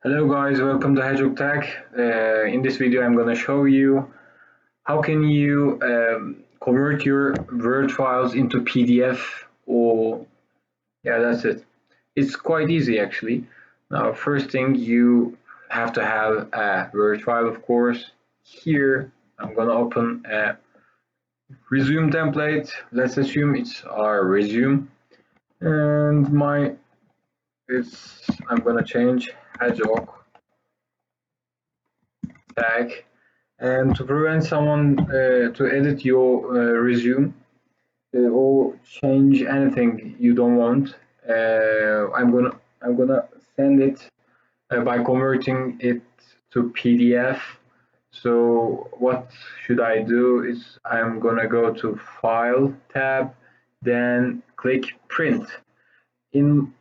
Hello guys, welcome to Hedgehog Tech. In this video I'm going to show you how can you convert your Word files into PDF or that's it. It's quite easy actually. Now first thing you have to have a Word file of course. Here I'm going to open a resume template. Let's assume it's our resume and I'm going to change Hedgehog Tag. And to prevent someone to edit your resume or change anything you don't want, I'm gonna send it by converting it to PDF. So what should I do is I'm gonna go to File tab, then click Print. In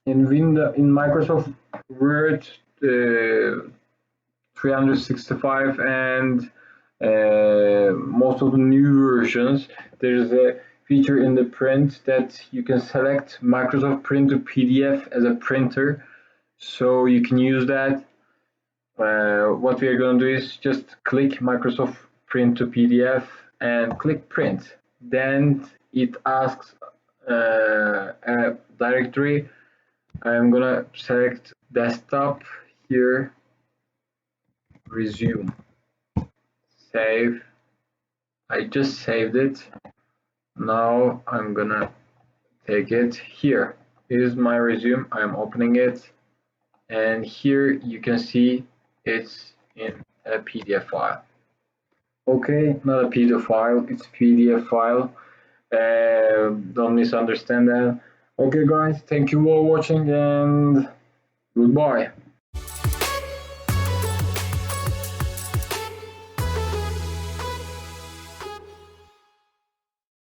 in Microsoft Word 365 and most of the new versions, there's a feature in the print that you can select Microsoft Print to PDF as a printer, so you can use that. What we are going to do is just click Microsoft Print to PDF and click Print. Then it asks a directory. I'm gonna select desktop here, resume, save. I just saved it. Now I'm gonna take it here. Here's my resume. I'm opening it, and here you can see it's in a PDF file. Okay, not a PDF file, it's PDF file. Don't misunderstand that. Okay guys, thank you for watching and goodbye.